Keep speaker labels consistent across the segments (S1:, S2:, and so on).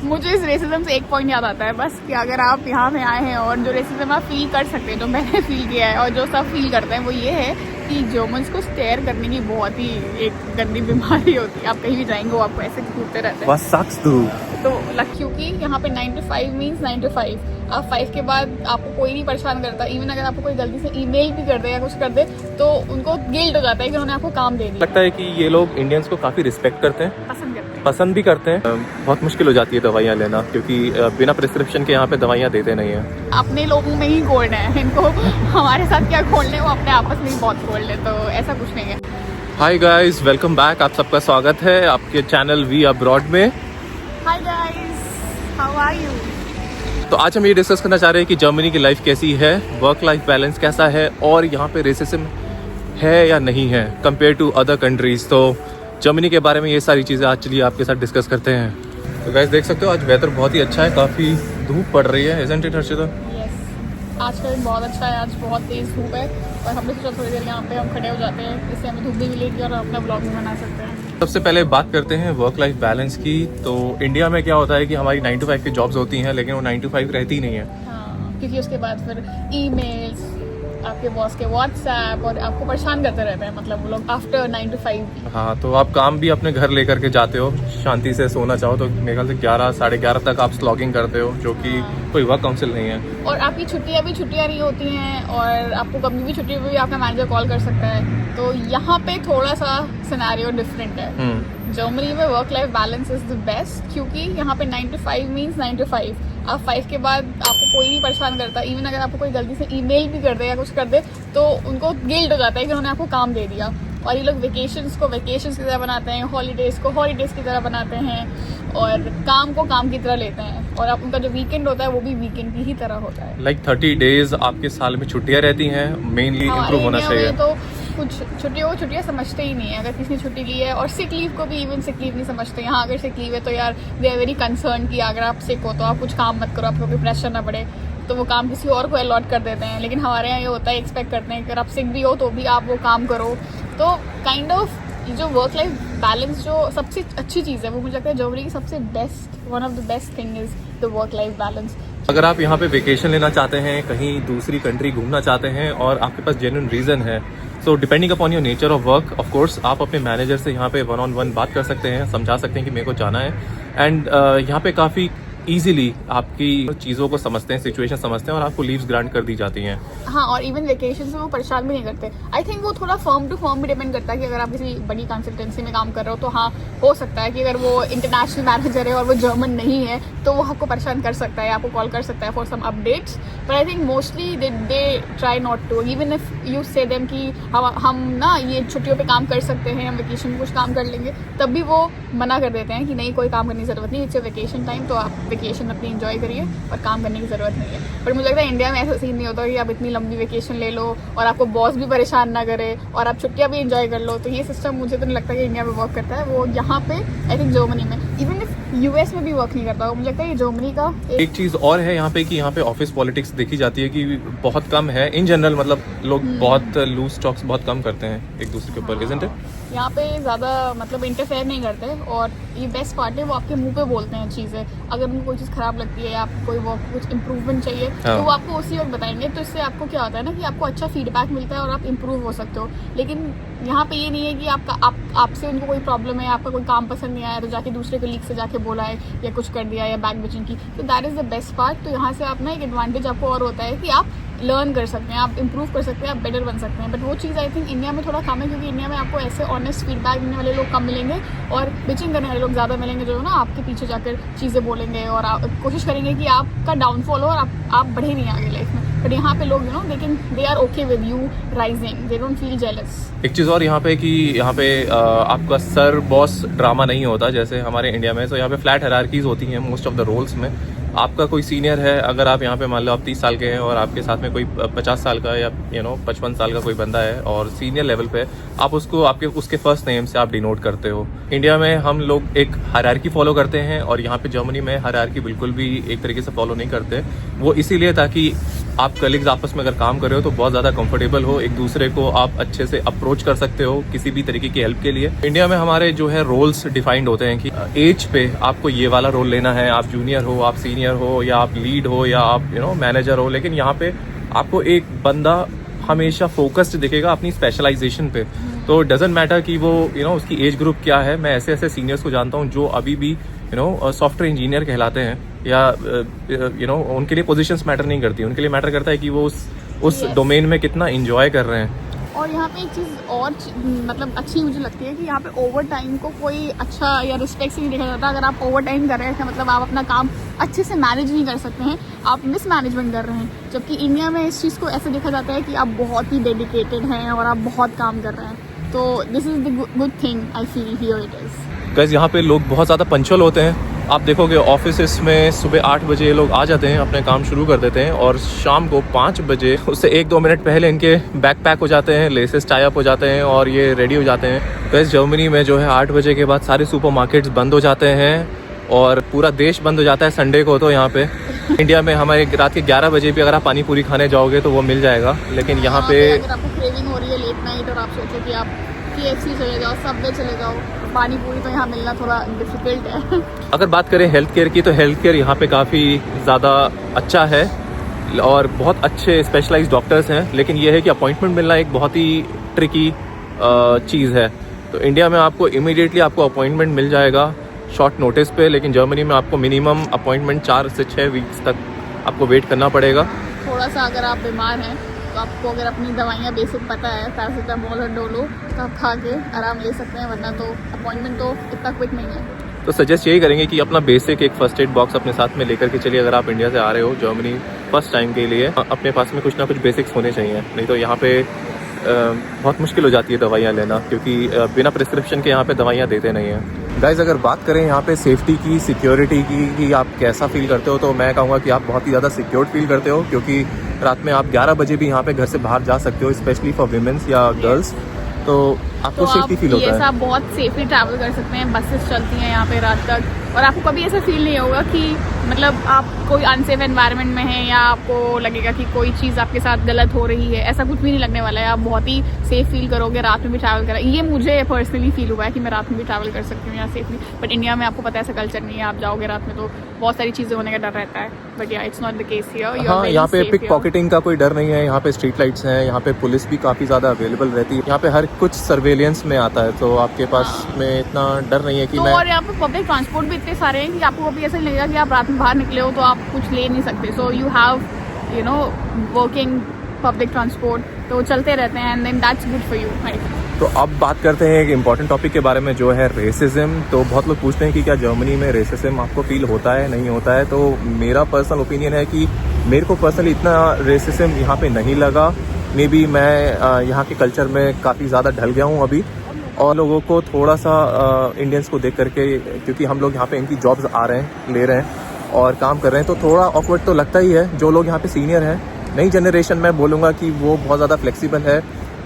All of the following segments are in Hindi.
S1: मुझे इस रेसिज्म से एक पॉइंट याद आता है बस कि अगर आप यहाँ पे आए हैं और जो रेसिज्म आप फील कर सकते हैं, जो मैंने फील किया है और जो सब फील करते हैं, वो ये है कि जर्मन्स को स्टेयर करने की बहुत ही एक गंदी बीमारी होती है। आप कहीं भी जाएंगे वो आपको ऐसे घूरते रहते हैं। तो क्योंकि यहाँ पे 9 to 5 मीन्स 9 to 5। आप 5 के बाद आपको कोई नहीं परेशान करता। इवन अगर आपको कोई गलती से ईमेल भी कर दे या कुछ कर दे तो उनको गिल्ट हो जाता है कि उन्होंने आपको काम दे दिया।
S2: लगता है कि ये लोग इंडियंस को काफ़ी रिस्पेक्ट करते हैं, पसंद भी करते हैं। बहुत मुश्किल हो जाती है दवाइयाँ लेना, क्योंकि बिना प्रिस्क्रिप्शन के यहाँ पे दवाइयाँ देते नहीं हैं।
S1: अपने लोगों में ही खोलना है इनको, हमारे साथ क्या खोलने, वो अपने आपस में ही बहुत खोल ले, तो ऐसा कुछ नहीं है।
S2: Hi guys, welcome back. आप सबका स्वागत है आपके चैनल वी अब्रॉड में।
S1: Hi guys, how are you?
S2: तो आज हम ये डिस्कस करना चाह रहे हैं कि जर्मनी की लाइफ कैसी है, वर्क लाइफ बैलेंस कैसा है और यहाँ पे रेसिज्म है या नहीं है कंपेयर टू अदर कंट्रीज। तो जर्मनी के बारे में ये सारी चीज़ें आज चलिए आपके साथ डिस्कस करते हैं। तो गाइस देख सकते हो आज वेदर बहुत ही अच्छा है, काफ़ी धूप पड़ रही है, इज़न्ट इट हर्षिता?
S1: आज का दिन बहुत अच्छा है, आज बहुत तेज़ धूप है और हमने सोचा थोड़ी देर यहाँ पे हम खड़े हो जाते हैं, इससे हमें धूप भी मिलेगी और अपना ब्लॉग भी बना सकते हैं।
S2: सबसे पहले बात करते हैं वर्क लाइफ बैलेंस की। तो इंडिया में क्या होता है कि हमारी 9 to 5 की जॉब्स होती हैं, लेकिन वो 9 to 5 रहती नहीं है।
S1: हाँ, क्योंकि उसके बाद फिर ईमेल्स, आपके बॉस के व्हाट्सएप और आपको परेशान करते रहते हैं, मतलब वो लोग आफ्टर 9 to 5।
S2: हाँ, तो आप काम भी अपने घर लेकर के जाते हो, शांति से सोना चाहो तो मेरे ख्याल से 11 साढ़े 11 तक आप स्लॉगिंग करते हो, जो कि कोई वर्क काउंसिल नहीं है।
S1: और आपकी छुट्टियाँ नहीं होती हैं और आपको कभी भी छुट्टी में भी आपका मैनेजर कॉल कर सकता है। तो यहाँ पे थोड़ा सा सिनेरियो डिफरेंट है। जर्मनी में work life balance is the best, क्योंकि यहाँ पे 9 to 5 मीन्स 9 to 5। आप 5 के बाद आपको कोई नहीं परेशान करता। इवन अगर आपको कोई गलती से ईमेल भी कर दे या कुछ कर दे तो उनको गिल्ट हो जाता है कि उन्होंने आपको काम दे दिया। और ये लोग वेकेशंस को वेकेशंस की तरह बनाते हैं, हॉलीडेज़ को हॉलीडेज़ की तरह बनाते हैं और काम को काम की तरह लेते हैं। और आप उनका जो वीकेंड होता है वो भी वीकेंड की ही तरह होता है।
S2: लाइक 30 डेज आपके साल में छुट्टियाँ रहती हैं, मेनली इम्प्रूव होना चाहिए।
S1: तो कुछ छुट्टियाँ समझते ही नहीं है। अगर किसी ने छुट्टी ली है, और सिक लीव को भी इवन सिक लीव नहीं समझते। यहाँ अगर सिक लीव है तो यार दे आर वेरी कंसर्न कि अगर आप सिक हो तो आप कुछ काम मत करो, आपको कोई प्रेशर ना पड़े, तो वो काम किसी और को अलॉट कर देते हैं। लेकिन हमारे यहाँ ये होता है, एक्सपेक्ट करते हैं कि अगर आप सिक भी हो तो भी आप वो काम करो। तो काइंड ऑफ जो वर्क लाइफ बैलेंस जो सबसे अच्छी चीज़ है, वो मुझे लगता है जर्मनी की सबसे best, one of the best thing is the work life balance.
S2: अगर आप यहाँ पे वेकेशन लेना चाहते हैं, कहीं दूसरी कंट्री घूमना चाहते हैं और आपके पास जेन्युइन रीज़न है, so depending upon your nature of work, of course आप अपने मैनेजर से यहाँ पे 1-on-1 बात कर सकते हैं, समझा सकते हैं कि मेरे को जाना है। एंड यहाँ पे काफ़ी ईजिली आपकी चीज़ों को समझते हैं, सिचुएशन समझते हैं और आपको लीव्स ग्रांट कर दी जाती हैं।
S1: हाँ, और इवन वेकेशन से वो परेशान भी नहीं करते। आई थिंक वो थोड़ा फर्म टू फर्म भी डिपेंड करता है कि अगर आप किसी बड़ी कंसल्टेंसी में काम कर रहे हो तो हाँ, हो सकता है कि अगर वो इंटरनेशनल मैनेजर है और वो जर्मन नहीं है तो वो आपको परेशान कर सकता है, आपको कॉल कर सकता है for some updates. But I think mostly they try not to, even if you say them कि हम ना ये छुट्टियों पे काम कर सकते हैं, हम वेकेशन में कुछ काम कर लेंगे, तब भी वो मना कर देते हैं कि नहीं, कोई काम करने की ज़रूरत नहीं, इट्स वेकेशन टाइम, तो आप वेकेशन अपनी एंजॉय करिए और काम करने की ज़रूरत नहीं है। पर मुझे लगता है इंडिया में ऐसा सीन नहीं होता कि आप इतनी लंबी वेकेशन ले लो और आपको बॉस भी परेशान ना करे और आप छुट्टियाँ भी एंजॉय कर लो। तो ये सिस्टम मुझे तो नहीं लगता कि इंडिया में वर्क करता है। वो यहाँ पे आई थिंक जर्मनी में, इवन इफ यूएस में भी वर्क नहीं करता। मुझे लगता है ये जर्मनी का
S2: एक चीज़ और है यहाँ पे कि यहाँ पे ऑफिस पॉलिटिक्स देखी जाती है कि बहुत कम है इन जनरल, मतलब लोग बहुत लूज टॉक्स बहुत कम करते हैं एक दूसरे के ऊपर, इज़न्ट इट?
S1: यहाँ पे ज़्यादा मतलब इंटरफेयर नहीं करते और ये बेस्ट पार्ट है, वो आपके मुंह पे बोलते हैं चीज़ें। अगर उनको कोई चीज़ खराब लगती है या आपको कोई वर्क कुछ इंप्रूवमेंट चाहिए तो वो आपको उसी वक्त बताएंगे। तो इससे आपको क्या होता है ना कि आपको अच्छा फीडबैक मिलता है और आप इम्प्रूव हो सकते हो। लेकिन यहाँ पे ये नहीं है कि आपसे उनको कोई प्रॉब्लम है, आपका कोई काम पसंद नहीं आया तो जाके दूसरे कलीग से जाके बोला है या कुछ कर दिया या बैक बिचिंग की। तो that is the best part. तो यहाँ से आप ना एक एडवांटेज आपको और होता है कि आप लर्न कर सकते हैं, आप इम्प्रूव कर सकते हैं, आप बेटर बन सकते हैं। बट वो चीज़ आई थिंक इंडिया में थोड़ा कम है, क्योंकि इंडिया में आपको ऐसे ऑनेस्ट फीडबैक देने वाले लोग कम मिलेंगे और बिचिंग करने वाले लोग ज़्यादा मिलेंगे, जो ना आपके पीछे जाकर चीज़ें बोलेंगे और कोशिश करेंगे कि आपका डाउनफॉल हो और आप बढ़े नहीं आगे लाइफ में। बट यहाँ पे लोग लेकिन they are okay with you rising, they don't feel jealous.
S2: एक चीज़ और यहाँ पे कि यहाँ पे आपका सर बॉस ड्रामा नहीं होता जैसे हमारे इंडिया में। तो यहाँ पे फ्लैट हायरार्कीज होती हैं मोस्ट ऑफ द रोल्स में, आपका कोई सीनियर है, अगर आप यहाँ पे मान लो आप 30 साल के हैं और आपके साथ में कोई 50 साल का या 55 साल का कोई बंदा है और सीनियर लेवल पे, आप उसको उसके फर्स्ट नेम से आप डिनोट करते हो। इंडिया में हम लोग एक हायरार्की फॉलो करते हैं और यहाँ पे जर्मनी में हायरार्की बिल्कुल भी एक तरीके से फॉलो नहीं करते। वो इसीलिए ताकि आप कलीग्स आपस में अगर काम कर रहे हो तो बहुत ज़्यादा कंफर्टेबल हो, एक दूसरे को आप अच्छे से अप्रोच कर सकते हो किसी भी तरीके की हेल्प के लिए। इंडिया में हमारे जो है रोल्स डिफाइंड होते हैं कि एज पे आपको ये वाला रोल लेना है, आप जूनियर हो, आप सीनियर हो, या आप लीड हो, या आप मैनेजर हो। लेकिन यहाँ पे आपको एक बंदा हमेशा फोकस्ड दिखेगा अपनी स्पेशलाइजेशन पे। तो डजेंट मैटर कि वो उसकी एज ग्रुप क्या है। मैं ऐसे ऐसे सीनियर्स को जानता हूँ जो अभी भी सॉफ्टवेयर इंजीनियर कहलाते हैं, या उनके लिए पोजीशंस मैटर नहीं करती, उनके लिए मैटर करता है कि वो उस डोमेन में कितना एंजॉय कर रहे हैं।
S1: और यहाँ पे एक चीज़ और मतलब अच्छी मुझे लगती है कि यहाँ पे ओवर टाइम को कोई अच्छा या रिस्पेक्ट से नहीं देखा जाता। अगर आप ओवर टाइम कर रहे हैं मतलब आप अपना काम अच्छे से मैनेज नहीं कर सकते हैं, आप मिस मैनेजमेंट कर रहे हैं। जबकि इंडिया में इस चीज़ को ऐसे देखा जाता है कि आप बहुत ही डेडिकेटेड हैं और आप बहुत काम कर रहे हैं। तो this is the good thing I feel here it is.
S2: Guys यहाँ पे लोग बहुत ज़्यादा पंक्चुअल होते हैं। आप देखोगे ऑफिस में सुबह 8 बजे ये लोग आ जाते हैं, अपने काम शुरू कर देते हैं और शाम को 5 बजे उससे 1-2 मिनट पहले इनके बैक पैक हो जाते हैं, लेसेस टाई अप हो जाते हैं और ये रेडी हो जाते हैं। गाइस जर्मनी में जो है 8 बजे के बाद सारे सुपरमार्केट्स बंद हो जाते हैं और पूरा देश बंद हो जाता है संडे को। तो यहाँ पे इंडिया में हमारे रात के 11 बजे भी अगर आप पानी पूरी खाने जाओगे तो वो मिल जाएगा। लेकिन यहाँ पे
S1: अगर आपको क्रेविंग हो रही है लेट नाइट और आप सोचो कि आप KFC चले जाओ, सबवे चले जाओ, पानी पूरी तो यहाँ मिलना थोड़ा डिफिकल्ट है।
S2: अगर बात करें हेल्थ केयर की तो हेल्थ केयर यहाँ पे काफ़ी ज़्यादा अच्छा है और बहुत अच्छे स्पेशलाइज्ड डॉक्टर्स हैं। लेकिन ये है कि अपॉइंटमेंट मिलना एक बहुत ही ट्रिकी चीज़ है। तो इंडिया में आपको इमीडिएटली आपको अपॉइंटमेंट मिल जाएगा शॉर्ट नोटिस पे, लेकिन जर्मनी में आपको मिनिमम अपॉइंटमेंट 4 से 6 वीक्स तक आपको वेट करना पड़ेगा।
S1: थोड़ा सा अगर आप बीमार हैं तो आपको अगर अपनी दवाइयाँ बेसिक पता है, पैरासीटामोल और डोलो, तो आप खा के आराम ले सकते हैं, वरना तो अपॉइंटमेंट तो इतना क्विक नहीं है।
S2: तो सजेस्ट यही करेंगे कि अपना बेसिक एक फर्स्ट एड बॉक्स अपने साथ में लेकर के चलिए। अगर आप इंडिया से आ रहे हो जर्मनी फर्स्ट टाइम के लिए, अपने पास में कुछ ना कुछ बेसिक्स होने चाहिए, नहीं तो यहाँ पे बहुत मुश्किल हो जाती है दवाइयाँ लेना, क्योंकि बिना प्रिस्क्रिप्शन के यहाँ पे दवाइयाँ देते नहीं हैं। गाइज अगर बात करें यहाँ पे सेफ्टी की, सिक्योरिटी की कि आप कैसा फील करते हो, तो मैं कहूँगा कि आप बहुत ही ज़्यादा सिक्योर्ड फील करते हो, क्योंकि रात में आप 11 बजे भी यहाँ पे घर से बाहर जा सकते हो, स्पेशली फॉर विमेंस या गर्ल्स। तो आपको सेफ्टी फील होता है।
S1: ये सब बहुत सेफली ट्रैवल कर सकते हैं, बसेस चलती हैं यहाँ पे रात तक, और आपको कभी ऐसा फील नहीं होगा कि मतलब आप कोई अनसेफ एनवायरनमेंट में हैं या आपको लगेगा कि कोई चीज़ आपके साथ गलत हो रही है। ऐसा कुछ भी नहीं लगने वाला है, आप बहुत ही सेफ फील करोगे रात में भी ट्रैवल करा। ये मुझे पर्सनली फील हुआ है कि मैं रात में भी ट्रैवल कर सकती हूँ यहाँ सेफली। बट इंडिया में आपको पता है ऐसा कल्चर नहीं है, आप जाओगे रात में तो बहुत सारी चीज़ें होने का डर रहता है। बट या it's not the case here.
S2: हाँ, यहाँ पे पिक पॉकेटिंग का कोई डर नहीं है, यहाँ पे स्ट्रीट लाइट्स हैं, यहाँ पे पुलिस भी काफ़ी ज़्यादा अवेलेबल रहती है, यहाँ पे हर कुछ सर्वेलेंस में आता है, तो आपके पास में इतना डर नहीं है कि
S1: और यहाँ पे पब्लिक ट्रांसपोर्ट भी इतने सारे हैं कि आपको कभी ऐसा नहीं लगेगा कि आप रात में बाहर निकले हो तो आप कुछ ले नहीं सकते। So you have working public transport, तो चलते रहते हैं, and then that's good for you, right.
S2: तो अब बात करते हैं एक इम्पॉर्टेंट टॉपिक के बारे में, जो है रेसिज्म। तो बहुत लोग पूछते हैं कि क्या जर्मनी में रेसिज्म आपको फील होता है, नहीं होता है। तो मेरा पर्सनल ओपिनियन है कि मेरे को पर्सनली इतना रेसिज्म यहाँ पे नहीं लगा। मे बी मैं यहाँ के कल्चर में काफ़ी ज़्यादा ढल गया हूँ अभी, और लोगों को थोड़ा सा इंडियंस को देख करके, क्योंकि हम लोग यहाँ पे इनकी जॉब्स आ रहे हैं, ले रहे हैं और काम कर रहे हैं, तो थोड़ा ऑकवर्ड तो लगता ही है। जो लोग यहाँ पे सीनियर हैं, नई जनरेशन में बोलूँगा कि वो बहुत ज़्यादा फ्लेक्सिबल है,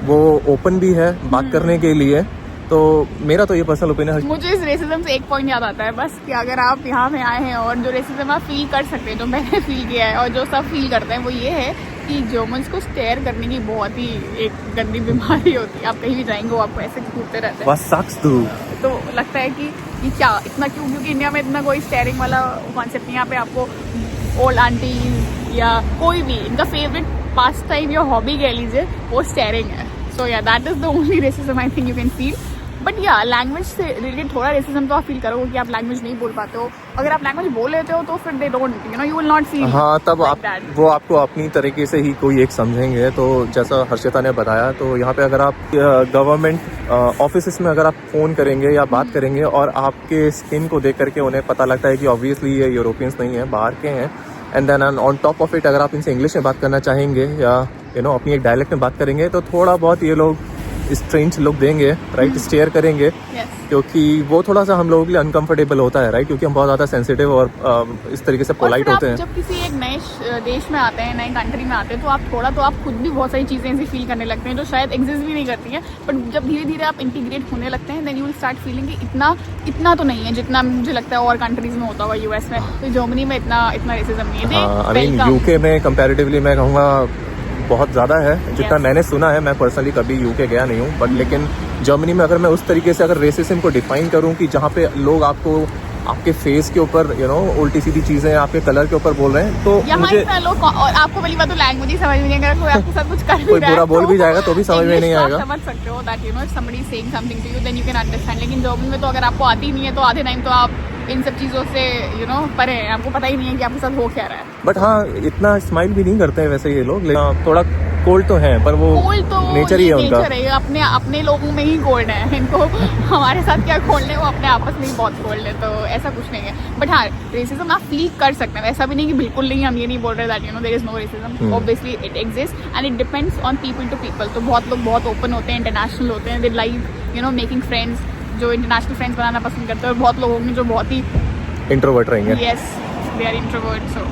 S2: वो ओपन भी है बात करने के लिए। तो मेरा तो ये पर्सनल ओपिनियन है।
S1: मुझे इस रेसिज्म से एक पॉइंट याद आता है बस, कि अगर आप यहाँ पे आए हैं और जो रेसिज्म आप फील कर सकते हैं, जो मैंने फील किया है और जो सब फील करते हैं, वो ये है कि जर्मन्स को स्टेयर करने की बहुत ही एक गंदी बीमारी होती है। आप कहीं भी जाएंगे वो आपको ऐसे घूरते रहते हैं,
S2: बस सक्स तो
S1: लगता है कि ये क्या इतना क्यों, क्योंकि इंडिया में इतना कोई स्टेयरिंग वाला कॉन्सेप्ट नहीं। यहाँ पे आपको ओल्ड आंटी या कोई भी इनका फेवरेट पास टाइम या हॉबी कह लीजिए, वो स्टेयरिंग है। सो या that is the only racism I think you can feel. But या लैंग्वेज से रिलेटेड थोड़ा रेसिज्म तो आप फील करोगे कि आप लैंग्वेज नहीं बोल पाते हो। अगर आप लैंग्वेज बोल लेते हो तो फिर they don't you will not feel.
S2: हाँ, तब आप वो आपको अपनी तरीके से ही कोई एक समझेंगे। तो जैसा हर्षिता ने बताया, तो यहाँ पे अगर आप गवर्नमेंट ऑफिस में अगर आप फ़ोन करेंगे या बात करेंगे और आपके स्किन को देख करके उन्हें पता लगता है कि ऑब्वियसली ये यूरोपियंस नहीं है, बाहर के हैं, and then on top of it अगर आप इनसे इंग्लिश में बात करना चाहेंगे या अपनी एक डायलेक्ट में बात करेंगे, तो थोड़ा बहुत ये लोग स्ट्रेंज लुक देंगे, राइट, स्टेयर करेंगे,
S1: Yes.
S2: क्योंकि वो थोड़ा सा हम लोगों के लिए अनकंफर्टेबल होता है, राइट, क्योंकि हम बहुत ज़्यादा सेंसिटिव और इस तरीके से
S1: और
S2: पोलाइट
S1: फिर
S2: होते
S1: आप
S2: हैं।
S1: जब किसी एक नए देश में आते हैं, नए कंट्री में आते हैं, तो आप खुद भी बहुत सारी चीज़ें ऐसी फील करने लगते हैं जो शायद एग्जिस्ट भी नहीं करती हैं, बट जब धीरे धीरे आप इंटीग्रेट होने लगते हैं, then you will start feeling कि इतना तो नहीं है जितना मुझे लगता है और कंट्रीज में होता हुआ यूएस में, तो जर्मनी में इतना रेसिज्म नहीं है।
S2: हाँ, आई मीन यूके में कंपैरेटिवली मैं कहूँगा बहुत ज़्यादा है, जितना
S1: Yes.
S2: मैंने सुना है। मैं पर्सनली कभी यूके गया नहीं हूँ, बट लेकिन जर्मनी में अगर मैं उस तरीके से अगर रेसिज्म को डिफाइन करूँ कि जहाँ पे लोग आपके फेस के ऊपर उल्टी सीधी चीज़ें आपके कलर के ऊपर बोल रहे हैं, तो
S1: यहाँ
S2: मुझे
S1: इतना लोग, और आपको पहली बात तो लैंग्वेज ही समझ में नहीं, अगर कोई आपके साथ कुछ कर भी
S2: कोई
S1: रहा है,
S2: बुरा बोल
S1: तो
S2: भी जाएगा तो भी समझ में नहीं
S1: English तो आप
S2: आएगा।
S1: समझ सकते हो that if somebody is saying something to you then you can understand, लेकिन जर्मनी में तो अगर आपको आती नहीं है तो आधे टाइम तो आप इन सब चीज़ों से परे हैं, आपको पता ही नहीं है कि आपके साथ हो क्या रहा है।
S2: बट हाँ, इतना स्माइल भी नहीं करते हैं वैसे ये लोग, लेकिन थोड़ा कोल्ड तो हैं, पर वो
S1: कोल्ड तो
S2: नेचर ही है उनका।
S1: नेचर है, अपने लोगों में ही कोल्ड है, इनको हमारे साथ क्या कोल्ड है, वो अपने आपस में ही बहुत कोल्ड है, तो ऐसा कुछ नहीं है। बट हाँ, रेसिज्म आप फील कर सकते हैं, ऐसा भी नहीं कि बिल्कुल नहीं, हम ये नहीं बोल रहे that there is no racism, obviously it exist and it depends on people to people. तो बहुत लोग बहुत ओपन होते हैं, इंटरनेशनल होते हैं, दे लाइक मेकिंग फ्रेंड्स, जो इंटरनेशनल फ्रेंड्स बनाना पसंद करते हैं, और बहुत लोग होंगे जो बहुत ही
S2: इंट्रोवर्ट रहेंगे।
S1: Yes they are introvert. So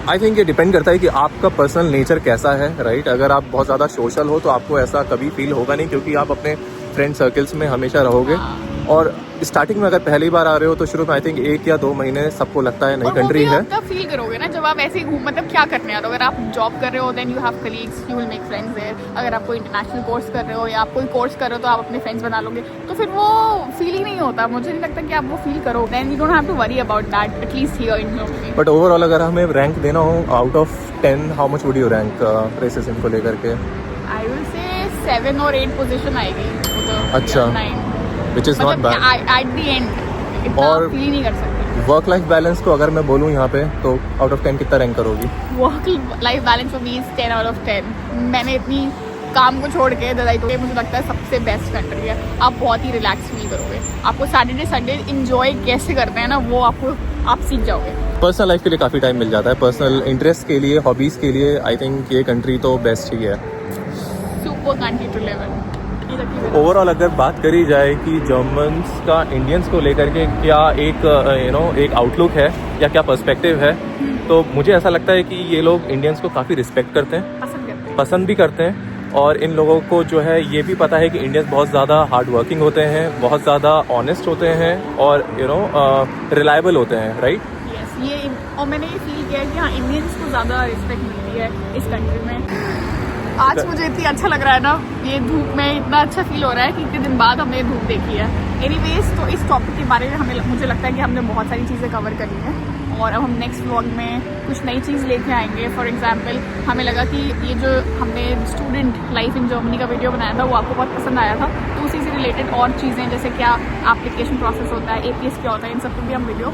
S2: I think ये डिपेंड करता है कि आपका पर्सनल नेचर कैसा है, राइट। अगर आप बहुत ज़्यादा सोशल हो तो आपको ऐसा कभी फील होगा नहीं, क्योंकि आप अपने फ्रेंड सर्कल्स में हमेशा रहोगे। और स्टार्टिंग में अगर पहली बार आ रहे हो तो शुरू में आई थिंक 1 या 2 महीने सबको लगता है नई कंट्री है।
S1: तब फील करोगे ना जब आप ऐसे ही मतलब क्या करने आते हो। अगर आप जॉब कर रहे हो then you have colleagues, you will make friends there. अगर आप कोई इंटरनेशनल कोर्स कर रहे हो या आप कोई कोर्स कर रहे हो तो आप अपने फ्रेंड्स बना लोगे, तो फिर वो फील ही नहीं होता। मुझे नहीं लगता कि आप वो फील करो, then you don't have to worry about that, at least here in Germany.
S2: But overall अगर हमें रैंक देना हो out of 10, how much would you rank racism को लेकर के?
S1: आई विल से 7 और 8 पोजीशन आएगी।
S2: अच्छा,
S1: 9
S2: which is not bad.
S1: At the end इतना
S2: और
S1: फील नहीं कर सकते।
S2: वर्क लाइफ बैलेंस को अगर मैं बोलूँ यहाँ पे तो आउट ऑफ 10 कितना रैंक करोगी?
S1: Work life balance for me is 10 out of 10। मैंने इतनी काम को छोड़ के मुझे लगता है सबसे बेस्ट कंट्री है। आप बहुत ही रिलैक्स फील करोगे। आपको सैटरडे संडे इंजॉय कैसे करते हैं ना, वो आप सीख जाओगे।
S2: पर्सनल लाइफ के लिए काफ़ी टाइम मिल जाता है, पर्सनल इंटरेस्ट के लिए, हॉबीज़ के लिए। आई थिंक ये कंट्री तो बेस्ट ही है।
S1: Super country to live in.
S2: Overall अगर बात करी जाए कि जर्मन्स का इंडियंस को लेकर के क्या एक एक आउटलुक है या क्या पर्सपेक्टिव है, तो मुझे ऐसा लगता है कि ये लोग इंडियंस को काफ़ी रिस्पेक्ट करते हैं, पसंद भी करते हैं। और इन लोगों को जो है ये भी पता है कि इंडियंस बहुत ज़्यादा हार्ड वर्किंग होते हैं, बहुत ज़्यादा ऑनेस्ट होते हैं और रिलायबल होते हैं, राइट।
S1: ये और मैंने ये फील किया है कि हाँ, इंडियंस को ज़्यादा रिस्पेक्ट मिलती है इस कंट्री में। आज मुझे इतनी अच्छा लग रहा है ना, ये धूप में इतना अच्छा फील हो रहा है कि इतने दिन बाद हमने धूप देखी है। एनीवेज, तो इस टॉपिक के बारे में मुझे लगता है कि हमने बहुत सारी चीज़ें कवर करी हैं और अब हम नेक्स्ट व्लॉग में कुछ नई चीज़ लेके आएंगे। फॉर एग्जांपल, हमें लगा कि ये जो हमने स्टूडेंट लाइफ इन जर्मनी का वीडियो बनाया था वो आपको बहुत पसंद आया था, तो उसी से रिलेटेड और चीज़ें जैसे क्या एप्लीकेशन प्रोसेस होता है, APS क्या होता है, इन सब पर भी हम वीडियो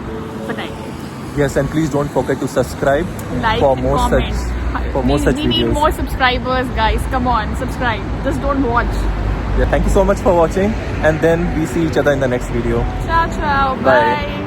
S1: बनाएंगे।
S2: Yes, and please don't forget to subscribe
S1: Like
S2: for
S1: and
S2: more
S1: comment.
S2: such
S1: We need
S2: videos.
S1: more subscribers, guys. Come on, subscribe. Just don't watch.
S2: Yeah, thank you so much for watching, and then we see each other in the next video.
S1: Ciao, ciao.
S2: Bye.
S1: Bye.